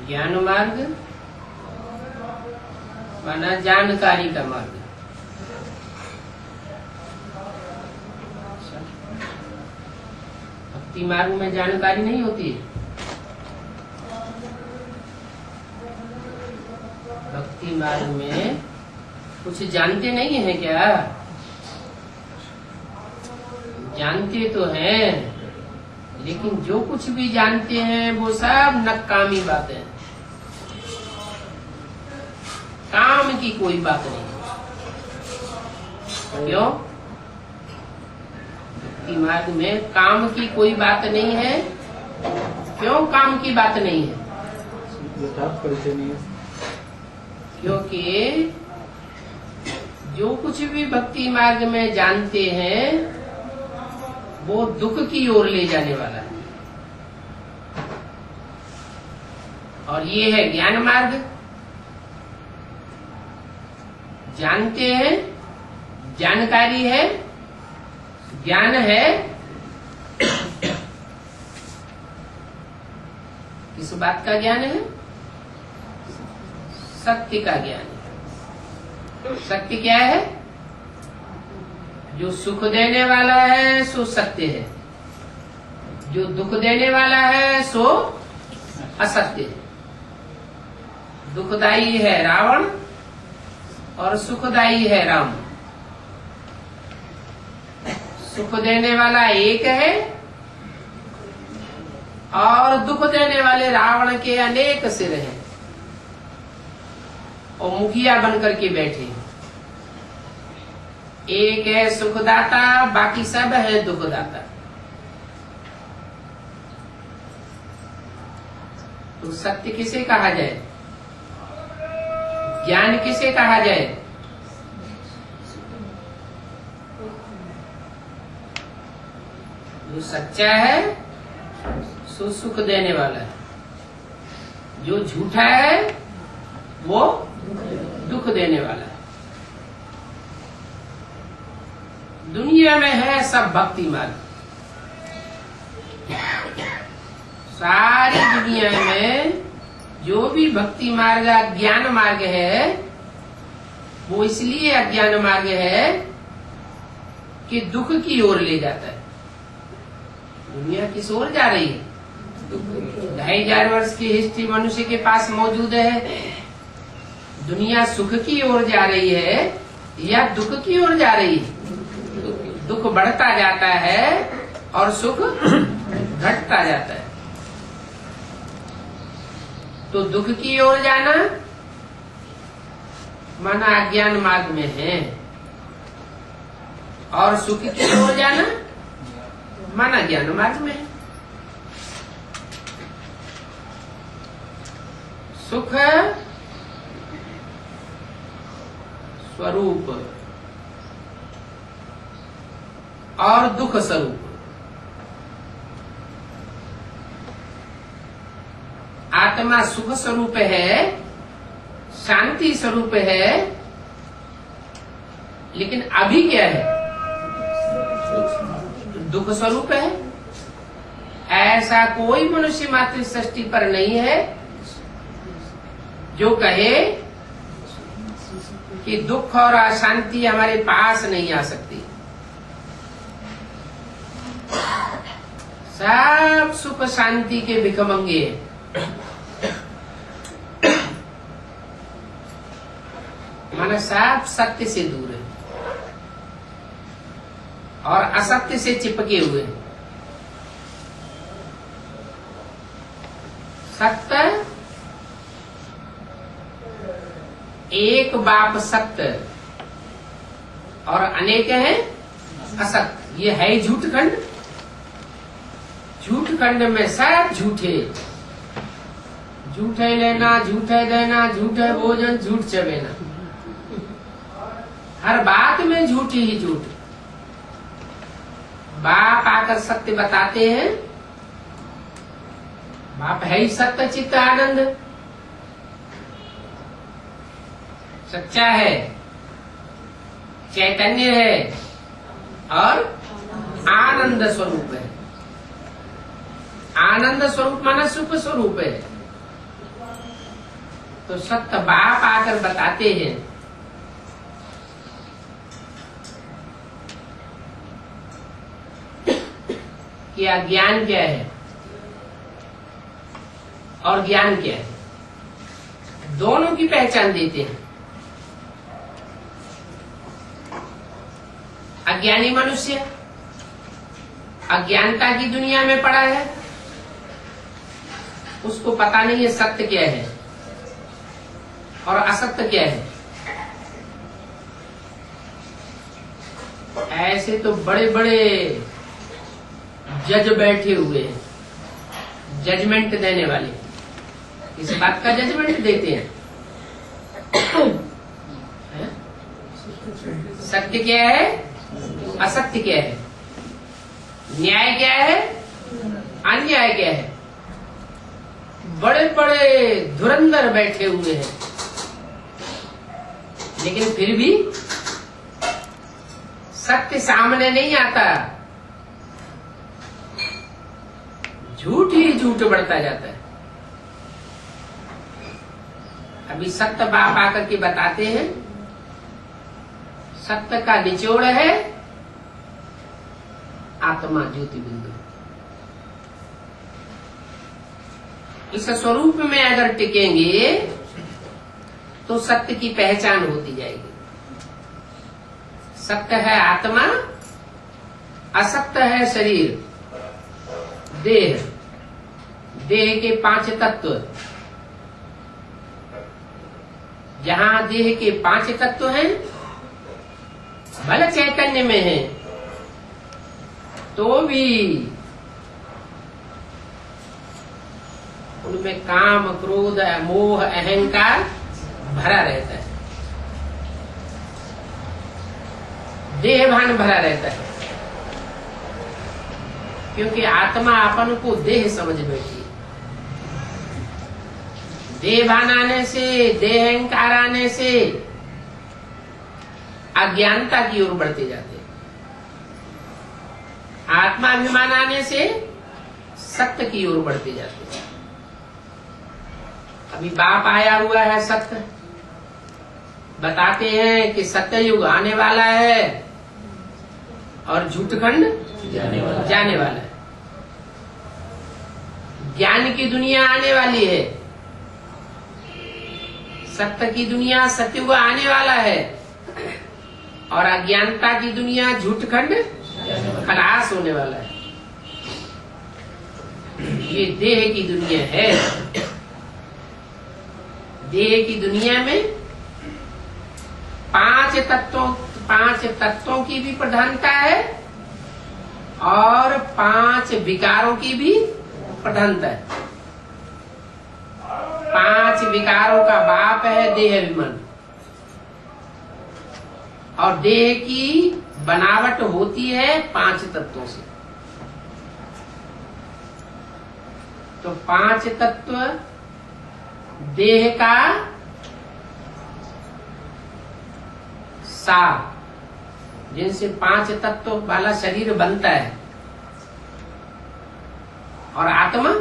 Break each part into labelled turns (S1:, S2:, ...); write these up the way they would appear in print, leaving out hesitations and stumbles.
S1: ज्ञान मार्ग माना जानकारी का मार्ग। भक्ति मार्ग में जानकारी नहीं होती है। भक्ति मार्ग में कुछ जानते नहीं है क्या? जानते तो हैं, लेकिन जो कुछ भी जानते हैं वो सब नकामी बातें हैं। काम की कोई बात नहीं। क्यों? भक्ति मार्ग में काम की कोई बात नहीं है। क्यों काम की बात नहीं है? क्योंकि जो कुछ भी भक्ति मार्ग में जानते हैं वो दुख की ओर ले जाने वाला है। और ये है ज्ञान मार्ग। जानते हैं, जानकारी है, ज्ञान है। किस बात का ज्ञान है? सत्य का ज्ञान है। सत्य क्या है? जो सुख देने वाला है सो सत्य है, जो दुख देने वाला है सो असत्य है। दुखदाई है रावण और सुखदाई है राम। सुख देने वाला एक है और दुख देने वाले रावण के अनेक सिर हैं और मुखिया बनकर के बैठे हैं। एक है सुखदाता, बाकी सब है दुखदाता। तो सत्य किसे कहा जाए? ज्ञान किसे कहा जाए? जो सच्चा है सो सुख देने वाला है, जो झूठा है वो दुख देने वाला है। दुनिया में है सब भक्ति मार्ग। सारी दुनिया में जो भी भक्ति मार्ग अज्ञान मार्ग है वो इसलिए अज्ञान मार्ग है कि दुख की ओर ले जाता है। दुनिया किस ओर जा रही है? 2500 वर्ष की हिस्ट्री मनुष्य के पास मौजूद है। दुनिया सुख की ओर जा रही है या दुख की ओर जा रही है? दुख बढ़ता जाता है और सुख घटता जाता है। तो दुख की ओर जाना माना अज्ञान मार्ग में है, और सुख की ओर जाना माना ज्ञान मार्ग में है। सुख स्वरूप और दुख स्वरूप। आत्मा सुख स्वरूप है, शांति स्वरूप है, लेकिन अभी क्या है? दुख स्वरूप है। ऐसा कोई मनुष्य मात्र सृष्टि पर नहीं है जो कहे कि दुख और अशांति हमारे पास नहीं आ सकती। सब सुख शांति के भिखमंगे हैं। माना सब सत्य से दूर है और असत्य से चिपके हुए हैं। सत्य एक बाप सत्य और अनेक है असत्य। ये है झूठ खंड। झूठ खंड में सब झूठे, झूठे लेना, झूठे देना, झूठे भोजन, झूठ चबेना। हर बात में झूठ ही झूठ। बाप आकर सत्य बताते हैं। बाप है ही सत्य चित्त आनंद, सच्चा है, चैतन्य है और आनंद स्वरूप है। आनंद स्वरूप माना सुख स्वरूप है। तो सत्य बाप आकर बताते हैं कि अज्ञान क्या है और ज्ञान क्या है, दोनों की पहचान देते हैं। अज्ञानी मनुष्य अज्ञानता की दुनिया में पड़ा है, उसको पता नहीं है सत्य क्या है और असत्य क्या है। ऐसे तो बड़े बड़े जज बैठे हुए हैं, जजमेंट देने वाले, इस बात का जजमेंट देते हैं सत्य क्या है, असत्य क्या है, न्याय क्या है, अन्याय क्या है। बड़े बड़े धुरंधर बैठे हुए हैं, लेकिन फिर भी सत्य सामने नहीं आता, झूठ ही झूठ बढ़ता जाता है। अभी सत्य बाप आकर के बताते हैं, सत्य का निचोड़ है आत्मा ज्योति बिंदु। इस स्वरूप में अगर टिकेंगे तो सत्य की पहचान होती जाएगी। सत्य है आत्मा, असत्य है शरीर, देह, देह के 5 तत्व। जहां देह के 5 तत्व हैं, भले चैतन्य में है तो भी उनमें काम, क्रोध, मोह, अहंकार भरा रहता है, देह भान भरा रहता है, क्योंकि आत्मा अपन को देह समझ बैठी है। देह भान आने से, देह अहंकार आने से अज्ञानता की ओर बढ़ते जाते हैं। आत्माभिमान आने से सत्य की ओर बढ़ते जाते हैं। अभी बाप आया हुआ है सत्य, बताते हैं कि सत्य युग आने वाला है और झूठखंड जाने वाला है। ज्ञान की दुनिया आने वाली है, सत्य की दुनिया, सत्युग आने वाला है, और अज्ञानता की दुनिया, झूठखंड खलास होने वाला है। ये देह की दुनिया है। देह की दुनिया में 5 तत्वों की भी प्रधानता है और 5 विकारों की भी प्रधानता है। 5 विकारों का बाप है देह अभिमान, और देह की बनावट होती है 5 तत्वों से। तो 5 तत्व देह का सार, जिनसे 5 तत्व वाला शरीर बनता है, और आत्मा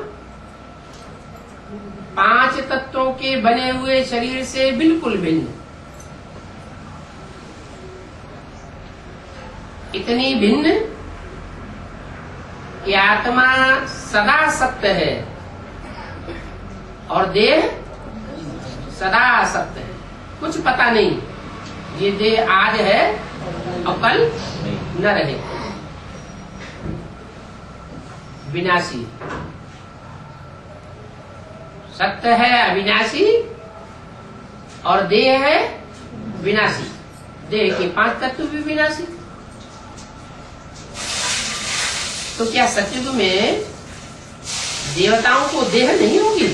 S1: 5 तत्वों के बने हुए शरीर से बिल्कुल भिन्न। इतनी भिन्न कि आत्मा सदा सत्य है और देह सदा असत्य है। कुछ पता नहीं, ये देह आज है और कल न रहे, विनाशी। सत्य है अविनाशी और देह है विनाशी। देह के 5 तत्व भी विनाशी। तो क्या सतयुग में देवताओं को देह नहीं होगी?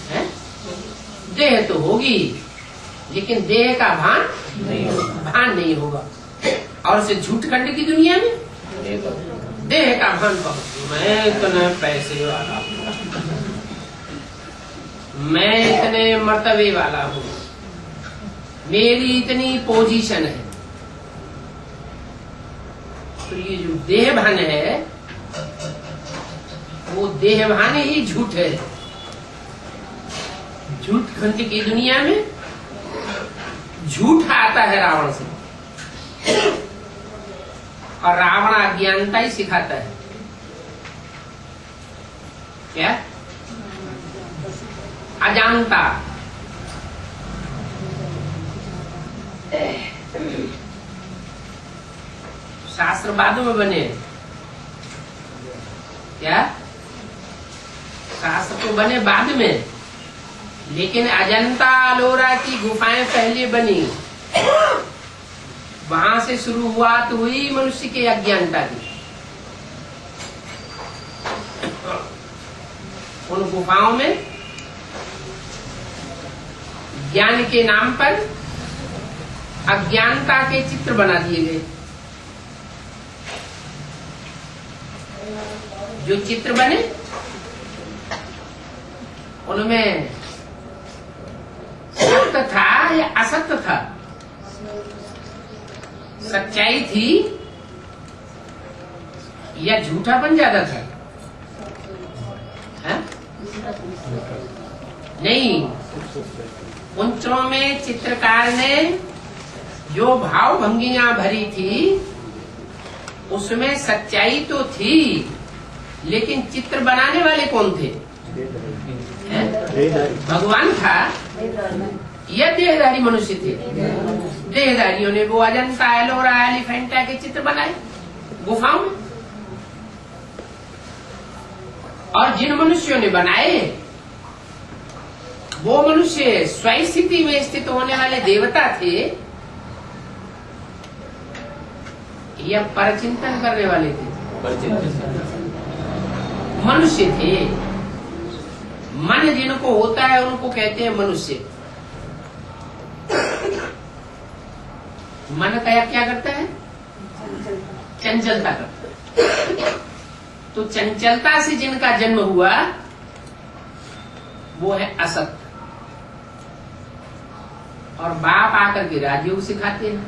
S1: है? देह तो होगी, लेकिन देह का भान नहीं होगा। और उसे झूठखंड की दुनिया में देह का भान पाऊं, मैं इतने पैसे वाला हूँ, मैं इतने मर्तबे वाला हूँ, मेरी इतनी पोजीशन है। तो ये जो देह भान है, वो देह भान ही झूठ है। झूठ खंड की दुनिया में झूठ आता है रावण से, और रावण अज्ञानता ही सिखाता है। क्या? अजानता। शास्त्र बाद में बने, क्या? शास्त्र तो बने बाद में, लेकिन अजंता अलोरा की गुफाएं पहले बनी। वहां से शुरुआत हुई मनुष्य के अज्ञानता की। उन गुफाओं में ज्ञान के नाम पर अज्ञानता के चित्र बना दिए गए। जो चित्र बने उनमें सत्य था या असत्य था, सच्चाई थी या झूठापन ज्यादा था? है? नहीं, उन चित्रों में चित्रकार ने जो भाव भंगियां भरी थी उसमें सच्चाई तो थी, लेकिन चित्र बनाने वाले कौन थे? भगवान था या देहधारी मनुष्य थे? देहधारियों ने वो अजंता एलोरा एलिफेंटा के चित्र बनाए गुफाओं में, और जिन मनुष्यों ने बनाए वो मनुष्य स्वस्थिति में स्थित होने वाले देवता थे या परचिंतन करने वाले थे? मनुष्य थे। मन जिनको होता है उनको कहते हैं मनुष्य। मन क्या करता है? चंचलता करता है। तो चंचलता से जिनका जन्म हुआ वो है असत, और बाप आकर के राजयोग सिखाते हैं।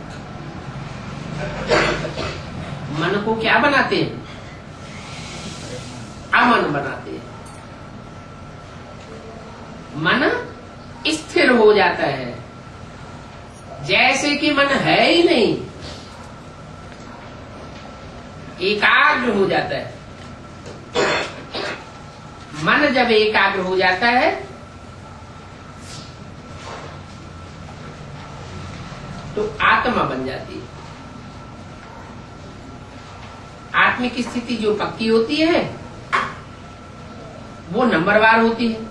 S1: मन को क्या बनाते हैं? अमन बनाते हैं। मन स्थिर हो जाता है, जैसे कि मन है ही नहीं, एकाग्र हो जाता है। मन जब एकाग्र हो जाता है तो आत्मा बन जाती है। आत्मिक स्थिति जो पक्की होती है वो नंबरवार होती है।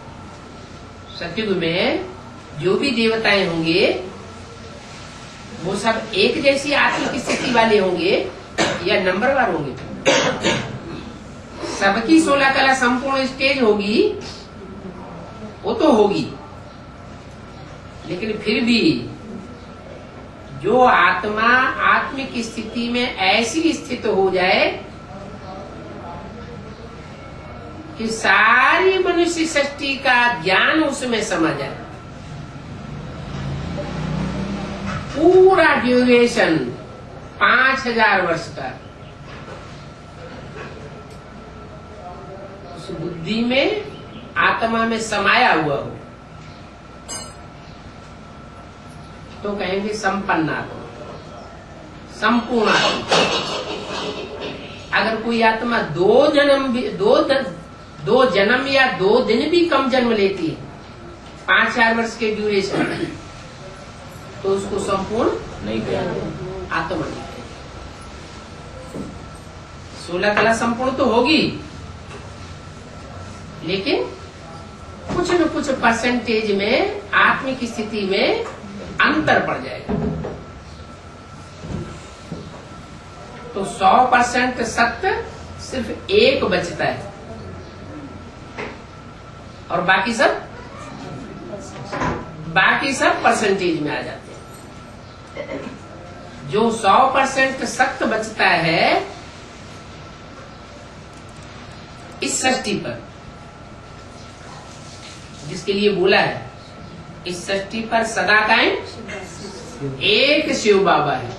S1: सतयुग में जो भी देवताएं होंगे वो सब एक जैसी आत्मिक स्थिति वाले होंगे या नंबरवार होंगे? सबकी 16 कला संपूर्ण स्टेज होगी, वो तो होगी, लेकिन फिर भी जो आत्मा आत्मिक स्थिति में ऐसी स्थित हो जाए कि सारी मनुष्य सृष्टि का ज्ञान उसमें समा जाए, पूरा ड्यूरेशन 5000 वर्ष का उस बुद्धि में आत्मा में समाया हुआ हो तो कहेंगे संपन्न आत्मा, संपूर्ण आत्मा। अगर कोई आत्मा दो जन्म या 2 दिन भी कम जन्म लेती है 5000 वर्ष के ड्यूरेशन, तो उसको संपूर्ण नहीं कहेंगे, आत्मा नहीं कहेंगे। 16 कला संपूर्ण तो होगी, लेकिन कुछ न कुछ परसेंटेज में आत्मिक स्थिति में अंतर पड़ जाएगा। तो 100% सत्य सिर्फ एक बचता है, और बाकी सब परसेंटेज में आ जाते हैं। जो 100% सत्य बचता है इस सृष्टि पर, जिसके लिए बोला है इस सृष्टि पर सदा कायम एक शिव बाबा है।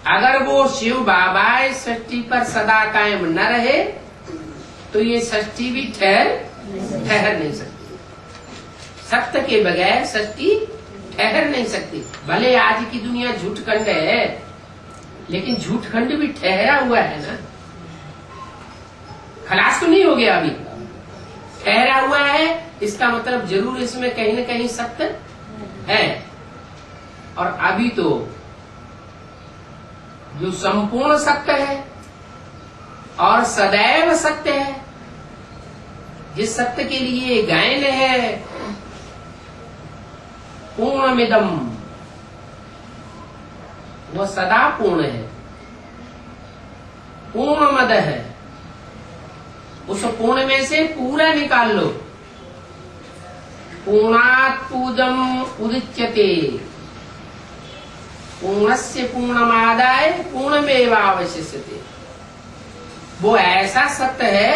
S1: अगर वो शिव बाबा इस सृष्टि पर सदा कायम न रहे तो ये सृष्टि भी ठहर नहीं सकती। सत्य के बगैर सृष्टि ठहर नहीं सकती। भले आज की दुनिया झूठखंड है, लेकिन झूठखंड भी ठहरा हुआ है ना, खलास तो नहीं हो गया, अभी ठहरा हुआ है। इसका मतलब जरूर इसमें कहीं न कहीं सत्य है। और अभी तो जो संपूर्ण सत्य है और सदैव सत्य है, जिस सत्य के लिए गायन है पूर्णमिदम्, वह सदा पूर्ण है, पूर्णमद है। उस पूर्ण में से पूरा निकाल लो। पूर्णात् पूर्णम् उदच्यते, पूर्णस्य पूर्णमादाय पूर्णमेवावशिष्यते। वो ऐसा सत्य है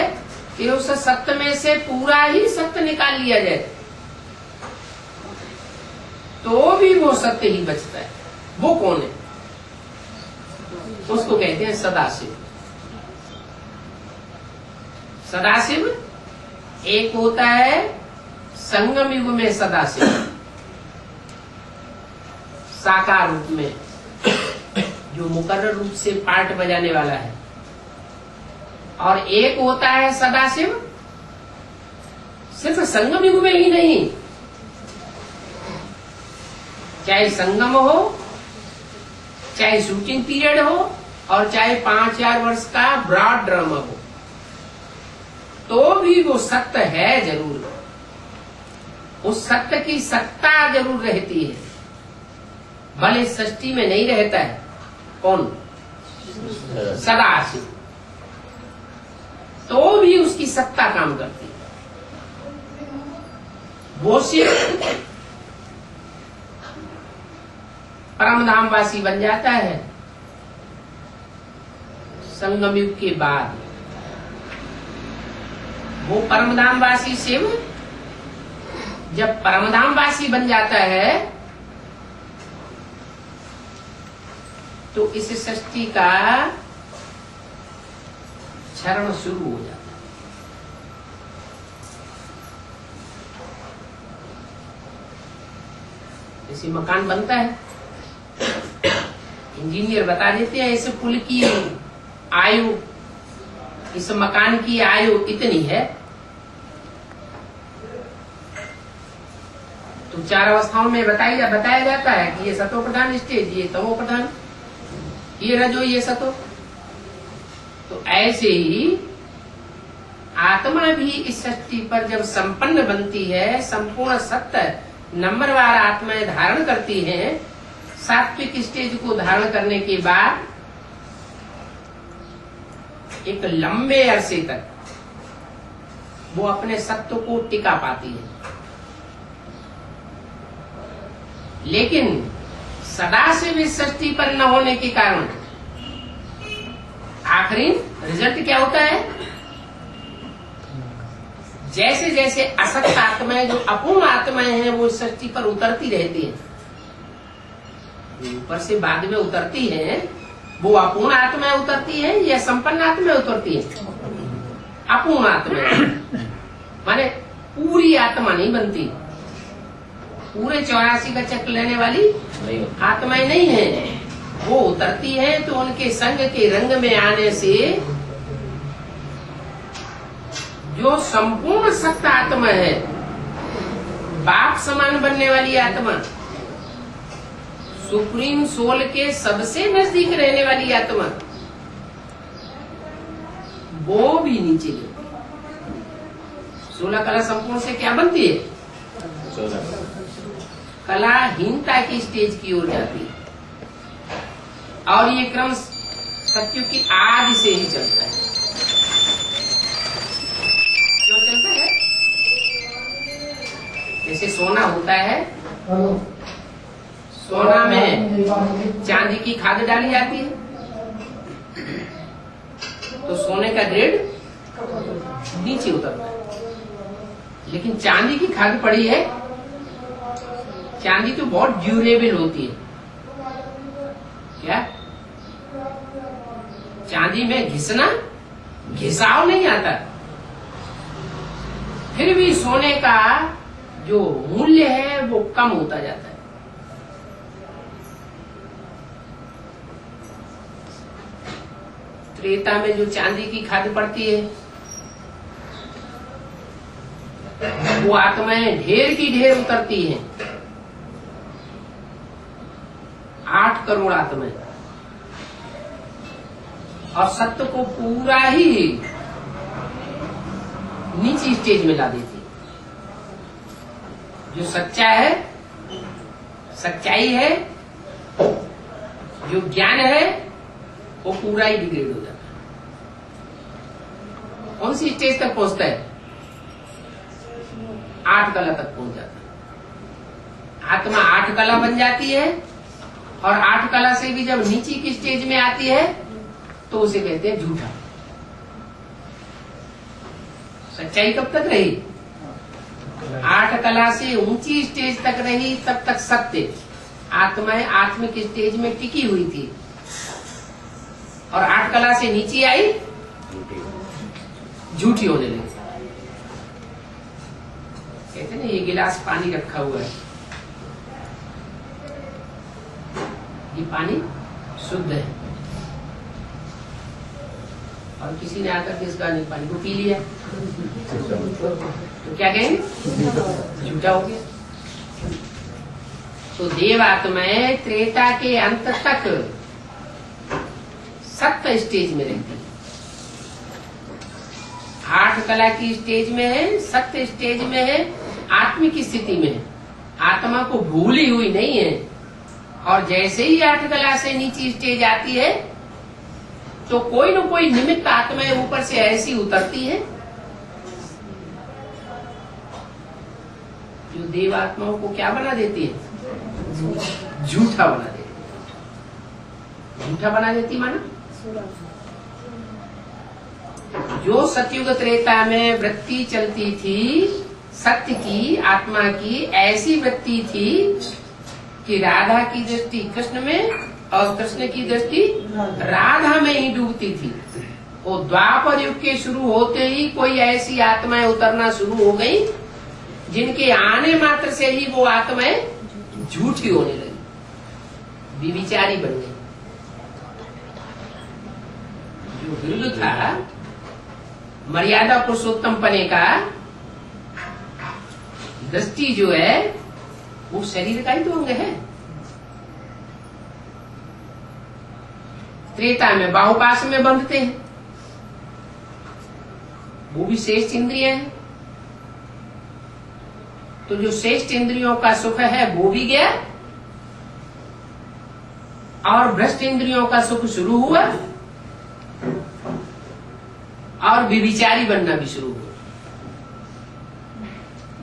S1: कि उस सत्य में से पूरा ही सत्य निकाल लिया जाए तो भी वो सत्य ही बचता है। वो कौन है? उसको कहते हैं सदाशिव। सदाशिव एक होता है संगम युग में सदाशिव, साकार रूप में, जो मुकर्रर रूप से पार्ट बजाने वाला है। और एक होता है सदाशिव सिर्फ संगम युग में ही नहीं, चाहे संगम हो, चाहे शूटिंग पीरियड हो, और चाहे 5000 वर्ष का ब्रॉड ड्रामा हो, तो भी वो सत्य है जरूर। उस सत्य की सत्ता जरूर रहती है, भले सृष्टि में नहीं रहता है। कौन? सदाशिव। तो भी उसकी सत्ता काम करती है। वो सिर्फ परमधामवासी बन जाता है संगम युग के बाद। वो परमधामवासी शिव जब परमधामवासी बन जाता है तो इस सृष्टि का क्षरण शुरू हो जाता है। जैसे मकान बनता है, इंजीनियर बता देते हैं इस पुल की आयु, इस मकान की आयु इतनी है, तो 4 अवस्थाओं में बताया जाता है कि ये सतो प्रधान स्टेज, ये तमो प्रधान, ये रजो, ये सतो। तो ऐसे ही आत्मा भी इस सृष्टि पर जब संपन्न बनती है, संपूर्ण सत्य नंबरवार आत्माएं धारण करती हैं, सात्विक स्टेज को धारण करने के बाद एक लंबे अरसे तक वो अपने सत्व को टिका पाती है। लेकिन सदाशिव इस सृष्टि पर न होने के कारण आखिरी रिजल्ट क्या होता है? जैसे जैसे असक्त आत्माएं, जो अपूर्ण आत्माएं हैं, वो इस सृष्टि पर उतरती रहती हैं, ऊपर से बाद में उतरती हैं, वो अपूर्ण आत्माएं उतरती हैं या संपन्न आत्माएं उतरती हैं? अपूर्ण आत्माएं, माने पूरी आत्मा नहीं बनती, पूरे 84 का चक्र लेने वाली आत्माएं नहीं है। वो उतरती है तो उनके संग के रंग में आने से जो संपूर्ण सत्य आत्मा है, बाप समान बनने वाली आत्मा, सुप्रीम सोल के सबसे नजदीक रहने वाली आत्मा, वो भी नीचे गिरती। 16 कला संपूर्ण से क्या बनती है? कलाहीनता की स्टेज की ओर जाती है। और ये क्रम सत्युग की आदि से ही चलता है। क्यों चलता है? जैसे सोना होता है, सोना में चांदी की खाद डाली जाती है तो सोने का ग्रेड नीचे उतरता है। लेकिन चांदी की खाद पड़ी है, चांदी तो बहुत ड्यूरेबल होती है। क्या चांदी में घिसाव नहीं आता, फिर भी सोने का जो मूल्य है वो कम होता जाता है। त्रेता में जो चांदी की खाद पड़ती है वो आत्माएं ढेर की ढेर उतरती हैं। 8 करोड़ आत्माएं, और सत्य को पूरा ही नीची स्टेज में ला देती है। जो सच्चा है, सच्चाई है, जो ज्ञान है, वो पूरा ही डिग्रेड हो जाता है। कौन सी स्टेज तक पहुंचता है? 8 कला तक पहुंच जाता है। आत्मा 8 कला बन जाती है, और 8 कला से भी जब नीचे की स्टेज में आती है तो उसे कहते हैं झूठा। सच्चाई कब तक रही? 8 कला से ऊंची स्टेज तक रही, तब तक सत्य आत्माएं आत्मिक स्टेज में टिकी हुई थी, और 8 कला से नीचे आई, झूठी होने लगी। कहते ना ये गिलास पानी रखा हुआ है, ये पानी शुद्ध है, और किसी ने आकर के इस पानी को पी लिया तो क्या कहेंगे? झूठा हो गया। तो देव आत्माएं त्रेता के अंत तक सत्य स्टेज में रहती है। 8 कला की स्टेज में है, सत्य स्टेज में है, आत्मिक स्थिति में है, आत्मा को भूली हुई नहीं है। और जैसे ही 8 कला से नीचे स्टेज आती है तो कोई न कोई निमित्त आत्माएं ऊपर से ऐसी उतरती है जो देव आत्माओं को क्या बना देती है? झूठा बना देती है। झूठा बना देती माना जो सतयुग त्रेता में वृत्ति चलती थी सत्य की, आत्मा की, ऐसी वृत्ति थी कि राधा की दृष्टि कृष्ण में और कृष्ण की दृष्टि राधा में ही डूबती थी। वो द्वापर युग के शुरू होते ही कोई ऐसी आत्माएं उतरना शुरू हो गई जिनके आने मात्र से ही वो आत्माएं झूठी होने लगी, विविचारी बन गई। जो विरुद्ध था मर्यादा पुरुषोत्तम पने का, दृष्टि जो है वो शरीर का ही तो अंग है। त्रेता में बाहुपाश में बंधते हैं, वो भी श्रेष्ठ इंद्रिय है। तो जो श्रेष्ठ इंद्रियों का सुख है वो भी गया, और भ्रष्ट इंद्रियों का सुख शुरू हुआ, और विविचारी बनना भी शुरू हुआ।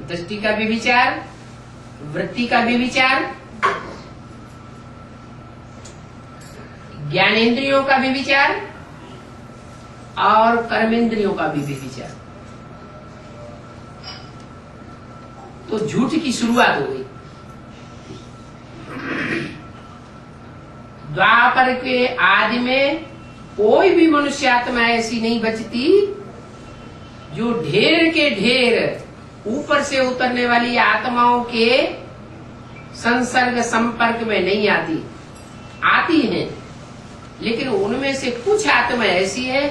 S1: दृष्टि का विविचार, वृत्ति का विविचार, ज्ञानेन्द्रियों का भी विचार, और कर्मेंद्रियों का भी विचार। तो झूठ की शुरुआत हो गई। द्वापर के आदि में कोई भी मनुष्य आत्मा ऐसी नहीं बचती जो ढेर के ढेर ऊपर से उतरने वाली आत्माओं के संसर्ग संपर्क में नहीं आती। आती हैं, लेकिन उनमें से कुछ आत्मा ऐसी है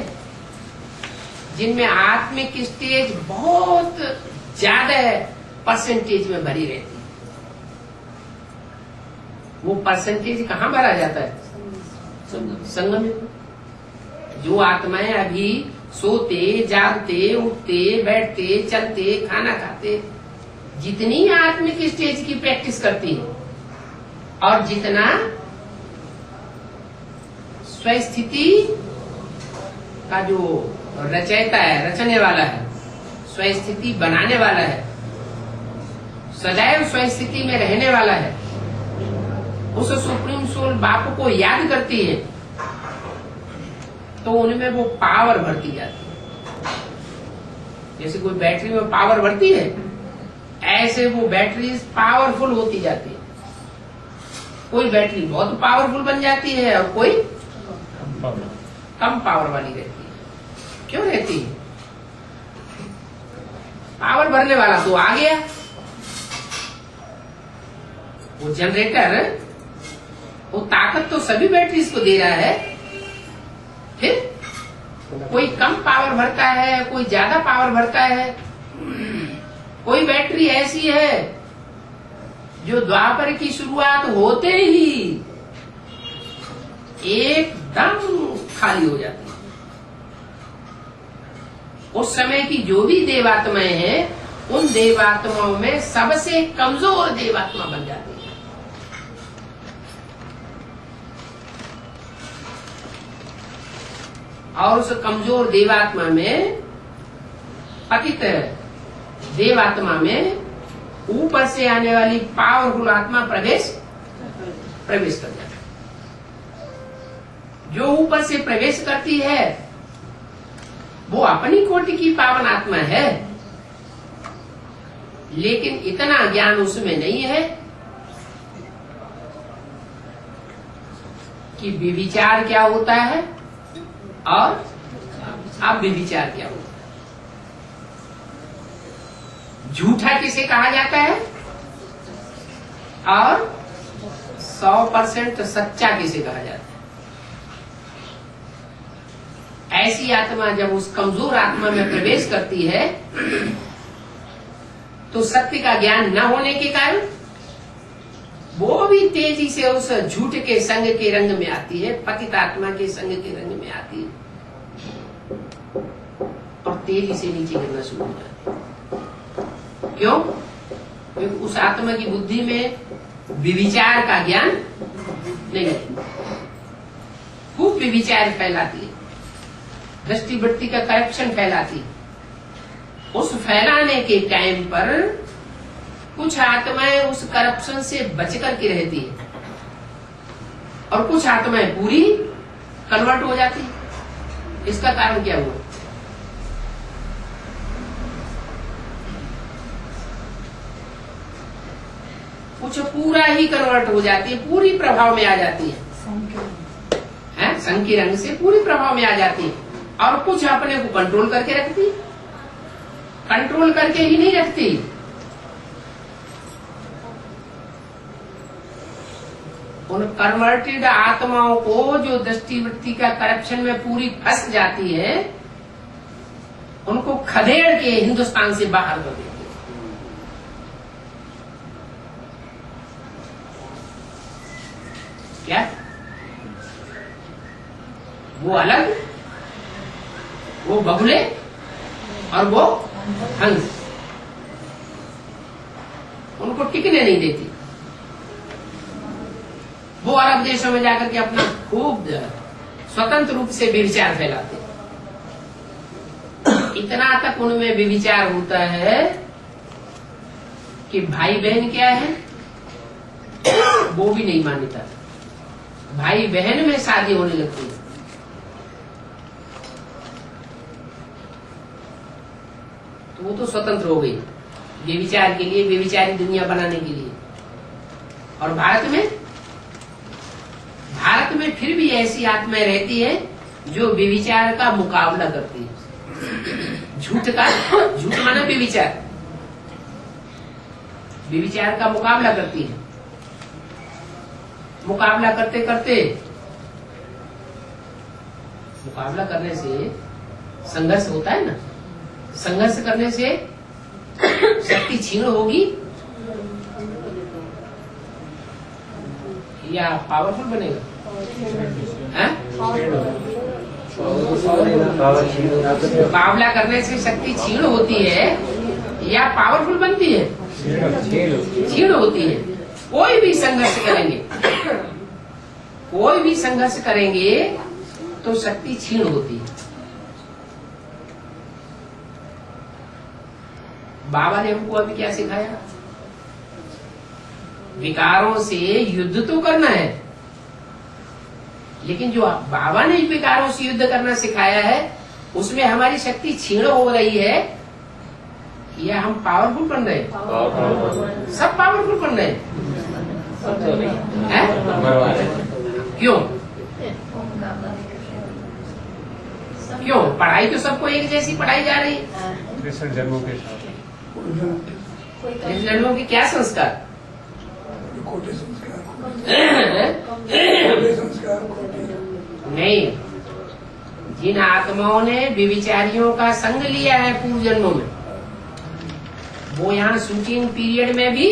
S1: जिनमें आत्मिक स्टेज बहुत ज्यादा परसेंटेज में भरी रहती है। वो परसेंटेज कहाँ भरा जाता है? संगम में। जो आत्माएं अभी सोते, जागते, उठते, बैठते, चलते, खाना खाते, जितनी आत्मिक स्टेज की प्रैक्टिस करती है और जितना स्वस्थिति का जो रचयिता है, रचने वाला है, स्वस्थिति बनाने वाला है, सदैव स्वस्थिति में रहने वाला है, उस सुप्रीम सोल बाप को याद करती है, तो उनमें वो पावर बढ़ती जाती है। जैसे कोई बैटरी में पावर बढ़ती है, ऐसे वो बैटरी पावरफुल होती जाती है। कोई बैटरी बहुत पावरफुल बन जाती है और कोई कम पावर वाली रहती है। क्यों रहती है? पावर भरने वाला तो आ गया, वो जनरेटर, वो ताकत तो सभी बैटरीज को दे रहा है, फिर कोई कम पावर भरता है, कोई ज्यादा पावर भरता है। कोई बैटरी ऐसी है जो द्वापर की शुरुआत होते ही एकदम खाली हो जाती है। उस समय की जो भी देवात्माएं हैं, उन देवात्माओं में सबसे कमजोर देवात्मा बन जाती है। और उस कमजोर देवात्मा में, पतित देवात्मा में ऊपर से आने वाली पावरफुल आत्मा प्रवेश कर जाती है। जो ऊपर से प्रवेश करती है वो अपनी कोटि की पावन आत्मा है, लेकिन इतना ज्ञान उसमें नहीं है कि व्यभिचार क्या होता है और अव्यभिचार क्या होता है। झूठा किसे कहा जाता है और 100% सच्चा किसे कहा जाता है। ऐसी आत्मा जब उस कमजोर आत्मा में प्रवेश करती है तो सत्य का ज्ञान न होने के कारण वो भी तेजी से उस झूठ के संग के रंग में आती है, पतित आत्मा के संग के रंग में आती है और तेजी से नीचे गिरना शुरू हो जाती है। क्यों? क्योंकि उस आत्मा की बुद्धि में विविचार का ज्ञान नहीं है, खूब विविचार फैलाती है, दृष्टि वृत्ति का करप्शन फैलाती है। उस फैलाने के टाइम पर कुछ आत्माएं उस करप्शन से बच करके रहती है और कुछ आत्माएं पूरी कन्वर्ट हो जाती है। इसका कारण क्या हुआ? कुछ पूरा ही कन्वर्ट हो जाती है, पूरी प्रभाव में आ जाती है, संग के रंग से पूरी प्रभाव में आ जाती है। और कुछ अपने को कंट्रोल करके रखती, कंट्रोल करके ही नहीं रखती, उन कन्वर्टेड आत्माओं को जो दृष्टि वृत्ति का करप्शन में पूरी फंस जाती है, उनको खदेड़ के हिंदुस्तान से बाहर कर देती है। क्या वो अलग, वो बगुले और वो हंस, उनको टिकने नहीं देती। वो अरब देशों में जाकर के अपना खूब स्वतंत्र रूप से व्यभिचार फैलाते। इतना तक उनमें व्यभिचार होता है कि भाई बहन क्या है वो भी नहीं मानता। भाई बहन में शादी होने लगती है। तो वो तो स्वतंत्र हो गई व्यभिचार के लिए, व्यभिचारी दुनिया बनाने के लिए। और भारत में फिर भी ऐसी आत्माएं रहती है जो व्यभिचार का मुकाबला करती है। झूठ माना व्यभिचार, व्यभिचार का मुकाबला करती है। मुकाबला करने से संघर्ष होता है ना, संघर्ष करने से शक्ति क्षीण होगी या पावरफुल बनेगा? मुकाबला करने से शक्ति क्षीण होती है या पावरफुल बनती है? क्षीण होती है। कोई भी संघर्ष करेंगे तो शक्ति क्षीण होती है। बाबा ने हमको अभी क्या सिखाया? विकारों से युद्ध तो करना है, लेकिन जो बाबा ने विकारों से युद्ध करना सिखाया है उसमें हमारी शक्ति क्षीण हो रही है या हम पावरफुल बन रहे हैं? सब पावरफुल बन रहे हैं। क्यों? पढ़ाई तो सबको एक जैसी पढ़ाई जा रही है। जन्मों के क्या संस्कार?
S2: खोटे संस्कार
S1: नहीं, जिन आत्माओं ने व्यभिचारियों का संग लिया है पूर्व जन्मों में, वो यहाँ शूटिंग पीरियड में भी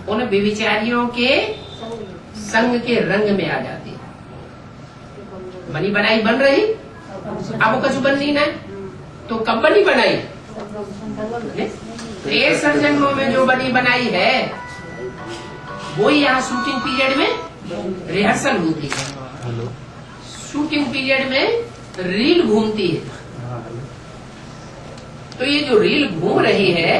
S1: उन व्यभिचारियों के संग के रंग में आ जाती है। बनी बनाई बन रही, अब कछु बननी ना, तो कब बनी बनाई? ये जन्मों में जो बनी बनाई है वो यहाँ शूटिंग पीरियड में रिहर्सल होती है। शूटिंग पीरियड में रील घूमती है। तो ये जो रील घूम रही है,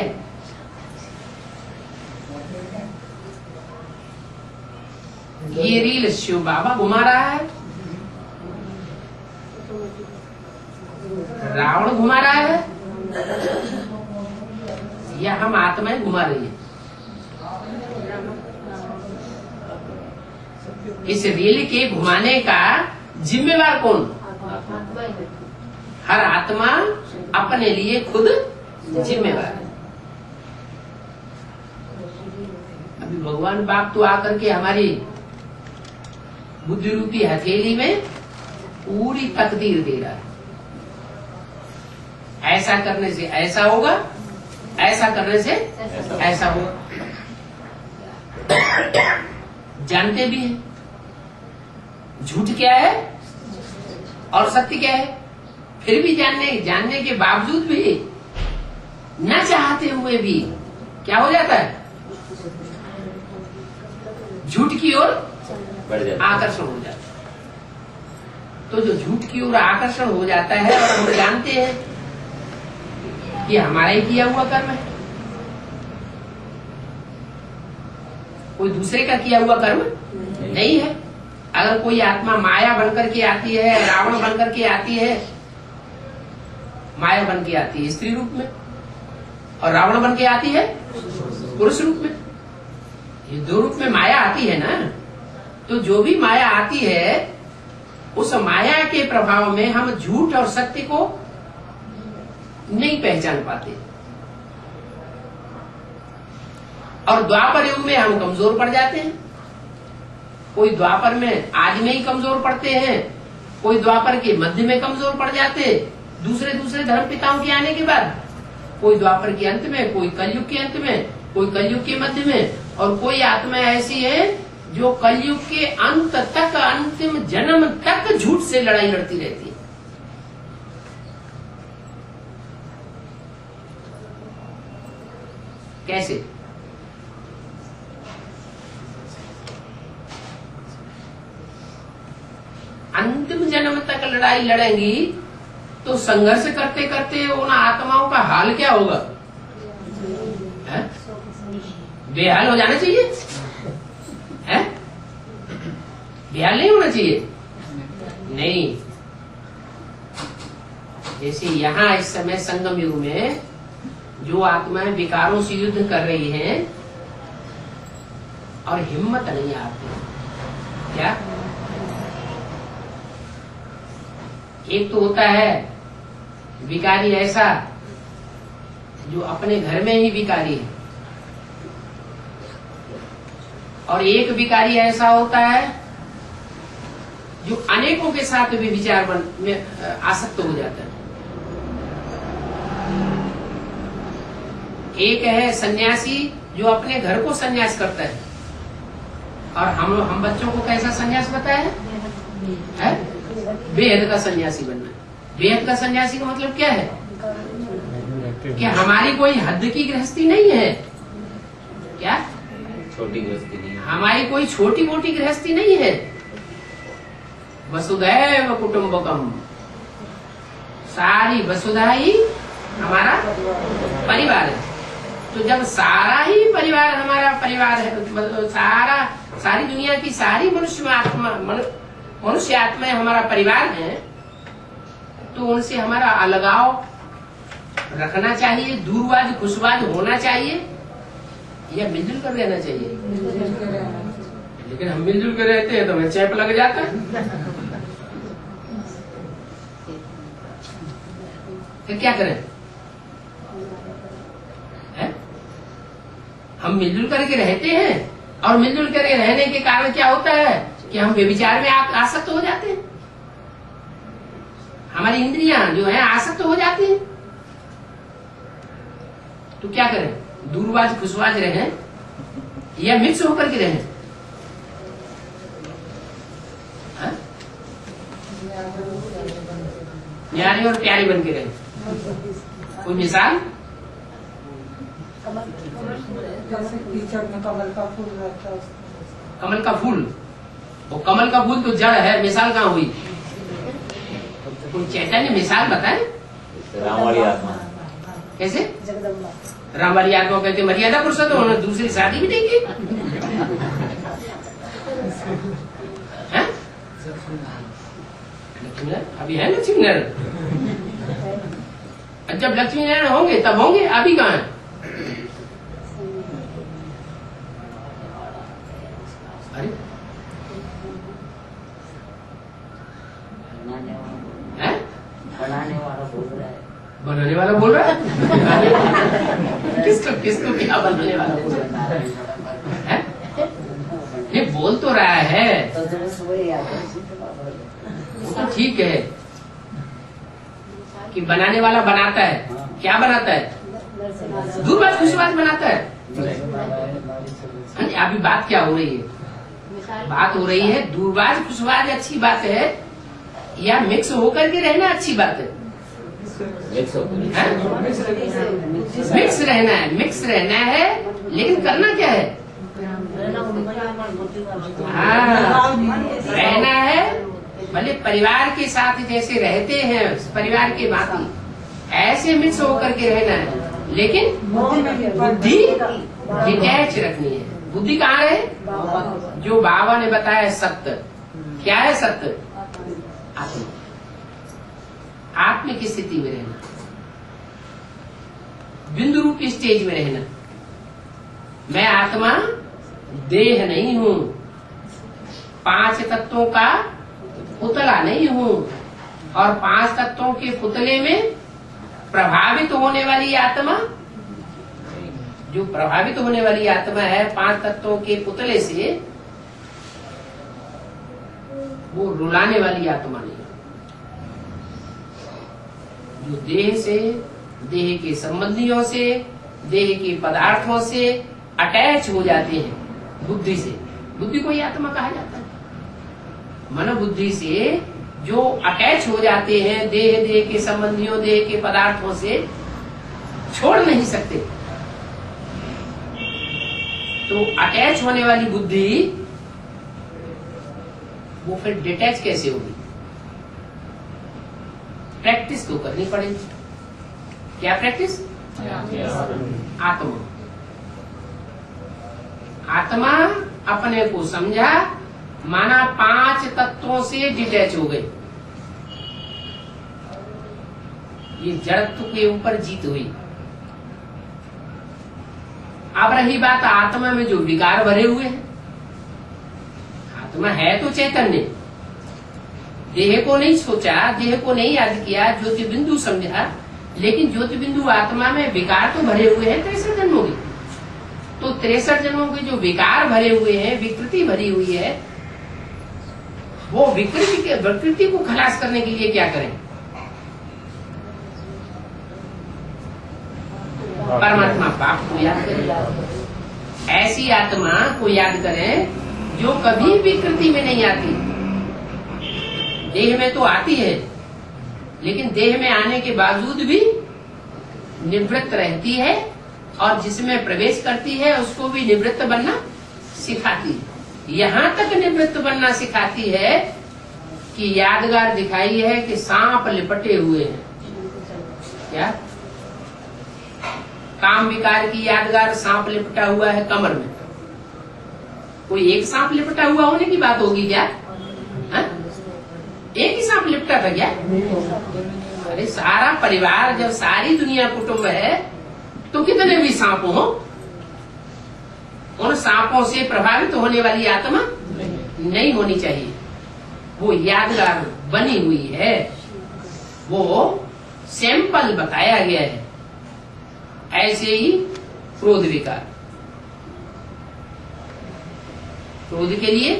S1: ये रील शिव बाबा घुमा रहा है, रावण घुमा रहा है, या हम आत्माएं घुमा रही है? इस रील के घुमाने का जिम्मेवार कौन? हर आत्मा अपने लिए खुद जिम्मेवार है। अभी भगवान बाप तो आकर के हमारी बुद्धि रूपी हथेली में पूरी तकदीर दे रहा है। ऐसा करने से ऐसा होगा, ऐसा करने से ऐसा होगा। जानते भी हैं झूठ क्या है और सत्य क्या है, फिर भी जानने के बावजूद भी न चाहते हुए भी क्या हो जाता है? झूठ की ओर आकर्षण हो जाता है। तो जो झूठ की ओर आकर्षण हो जाता है, और हम जानते हैं कि हमारा ही किया हुआ कर्म है, कोई दूसरे का किया हुआ कर्म नहीं है। अगर कोई आत्मा माया बनकर के आती है, रावण बनकर के आती है, माया बन के आती है स्त्री रूप में, और रावण बन के आती है पुरुष रूप में, ये दो रूप में माया आती है ना। तो जो भी माया आती है, उस माया के प्रभाव में हम झूठ और सत्य को नहीं पहचान पाते, और द्वापर युग में हम कमजोर पड़ जाते हैं। कोई द्वापर में आदि में ही कमजोर पड़ते हैं, कोई द्वापर के मध्य में कमजोर पड़ जाते, दूसरे धर्म पिताओं के आने के बाद, कोई द्वापर के अंत में, कोई कलयुग के अंत में, कोई कलयुग के मध्य में, और कोई आत्मा ऐसी है जो कलयुग के अंत तक, अंतिम जन्म तक झूठ से लड़ाई लड़ती रहती है। कैसे? अंतिम जन्म तक लड़ाई लड़ेंगी तो संघर्ष करते करते उन आत्माओं का हाल क्या होगा? बेहाल हो जाना चाहिए, है? बेहाल नहीं होना चाहिए। नहीं, जैसे यहाँ इस समय संगम युग में जो आत्माएं विकारों से युद्ध कर रही हैं और हिम्मत नहीं आती, क्या? एक तो होता है विकारी ऐसा जो अपने घर में ही विकारी है, और एक विकारी ऐसा होता है जो अनेकों के साथ भी विचार में आसक्त हो जाता है। एक है सन्यासी जो अपने घर को सन्यास करता है, और हम बच्चों को कैसा सन्यास बताया है? बेहद का सन्यासी बनना। बेहद का सन्यासी का मतलब क्या है? कि हमारी कोई हद की गृहस्थी नहीं है, क्या?
S3: छोटी गृहस्थी नहीं,
S1: हमारी कोई छोटी मोटी गृहस्थी नहीं है। वसुधैव कुटुम्बकम, सारी वसुधा ही हमारा परिवार है। तो जब सारा ही परिवार हमारा परिवार है, सारी दुनिया की सारी मनुष्य आत्माएं हमारा परिवार है, तो उनसे हमारा अलगाव रखना चाहिए, दूरवाद खुशवाद होना चाहिए, या मिलजुल कर रहना चाहिए। लेकिन हम मिलजुल कर रहते हैं तो हमें चैप लग जाता है। फिर क्या करें? है? हम मिलजुल करके रहते हैं और मिलजुल कर रहने के कारण क्या होता है कि हम व्यभिचार में आसक्त हो जाते हैं, हमारी इंद्रियां जो है आसक्त हो जाती हैं। तो क्या करें, दूरबाज खुशबाज रहें या मिक्स होकर के रहें? न्यारी और प्यारी बन के रहें। कोई मिसाल?
S2: कीचड़ में कमल का फूल रहता है।
S1: कमल का फूल, वो कमल का फूल तो जड़ है, मिसाल कहाँ हुई? कोई चैतन्य मिसाल बताए?
S3: राम वाली आत्मा।
S1: कैसे?
S2: जगदम्बा।
S1: राम वाली आत्मा कहते मर्यादा पुरुषोत्तम, उन्होंने दूसरी शादी भी नहीं की। हैं? अभी है लक्ष्मी नारायण, जब लक्ष्मी नारायण होंगे तब होंगे, अभी कहाँ है? अरे
S4: बनाने वाला बोल रहा है।
S1: बनाने वाला बोल रहा है? किसको क्या बनाने वाला बोल रहा है? ये बोल तो रहा है, वो तो ठीक है कि बनाने वाला बनाता है। क्या बनाता है? दूरबाज खुशबाज बनाता है। अभी बात क्या हो रही है? बात हो रही है दूरबाज खुशबाज अच्छी बात है या मिक्स होकर के रहना अच्छी बात है? मिक्स रहना है, मिक्स रहना है, लेकिन करना क्या है? हाँ, रहना है भले परिवार के साथ जैसे रहते हैं परिवार के भांति, ऐसे मिक्स होकर के रहना है, लेकिन बुद्धि डिटैच रखनी है। बुद्धि कहाँ रहे? जो बाबा ने बताया सत्य। क्या है सत्य? आत्मा। आत्मा की स्थिति में रहना, बिंदु रूप स्टेज में रहना। मैं आत्मा देह नहीं हूँ, 5 तत्वों का पुतला नहीं हूँ, और 5 तत्वों के पुतले में प्रभावित होने वाली आत्मा, जो प्रभावित होने वाली आत्मा है 5 तत्वों के पुतले से, वो रुलाने वाली आत्मा नहीं। जो देह से, देह के संबंधियों से, देह के पदार्थों से अटैच हो जाते हैं, बुद्धि से, बुद्धि को ही आत्मा कहा जाता है। मनोबुद्धि से जो अटैच हो जाते हैं देह के संबंधियों, देह के पदार्थों से छोड़ नहीं सकते, तो अटैच होने वाली बुद्धि वो फिर डिटैच कैसे होगी? प्रैक्टिस तो करनी पड़ेगी। क्या प्रैक्टिस? आत्मा। आत्मा अपने को समझा, माना 5 तत्वों से डिटैच हो गई, ये जड़त्व के ऊपर जीत हुई। अब रही बात आत्मा में जो विकार भरे हुए हैं। आत्मा है तो चैतन्य, देह को नहीं सोचा, देह को नहीं याद किया, ज्योति बिंदु समझा, लेकिन ज्योति बिंदु आत्मा में विकार तो भरे हुए हैं 63 जन्मों की। तो 63 जन्मों के जो विकार भरे हुए हैं, विकृति भरी हुई है, वो विकृति को खलास करने के लिए क्या करें? परमात्मा बाप को याद करें। ऐसी आत्मा को याद करें जो कभी विकृति में नहीं आती। देह में तो आती है, लेकिन देह में आने के बावजूद भी निवृत्त रहती है, और जिसमें प्रवेश करती है उसको भी निवृत्त बनना सिखाती है। यहाँ तक निवृत्त बनना सिखाती है कि यादगार दिखाई है कि सांप लिपटे हुए हैं। क्या? काम विकार की यादगार सांप लिपटा हुआ है कमर में। कोई एक सांप लिपटा हुआ होने की बात होगी क्या? हा? एक ही सांप लिपटा था क्या? अरे सारा परिवार, जब सारी दुनिया कुटुंब है तो कितने भी सांप हो, उन सांपों से प्रभावित होने वाली आत्मा नहीं होनी चाहिए। वो यादगार बनी हुई है, वो सैंपल बताया गया है। ऐसे ही क्रोध विकार, क्रोध के लिए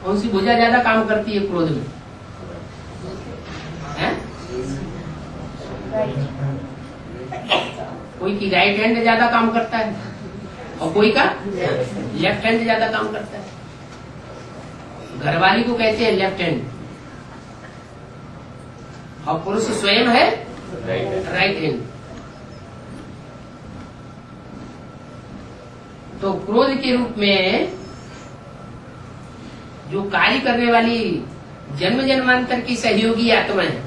S1: कौन सी भुजा ज्यादा काम करती है क्रोध में? हैं? कोई की राइट हैंड ज्यादा काम करता है और कोई का लेफ्ट हैंड ज्यादा काम करता है। घरवाली को कहते हैं लेफ्ट हैंड और पुरुष स्वयं है राइट हैंड। तो क्रोध के रूप में जो कार्य करने वाली जन्म जन्मांतर की सहयोगी आत्मा है,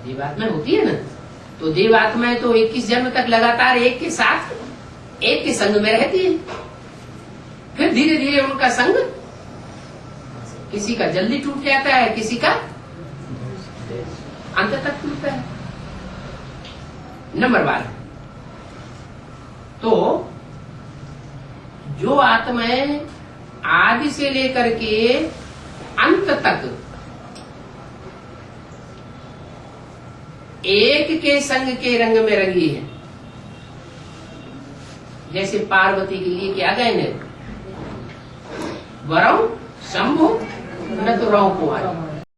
S1: देवात्मा होती है ना, तो देवात्माएं तो 21 जन्म तक लगातार एक के साथ एक के संग में रहती है। फिर धीरे धीरे उनका संग किसी का जल्दी टूट जाता है, किसी का अंत तक टूटता है। नंबर 12, तो जो आत्माएं आदि से लेकर के अंत तक एक के संग के रंग में रंगी है, जैसे पार्वती के लिए क्या गायन है, वरौ शंभु न तो रौ कुमार,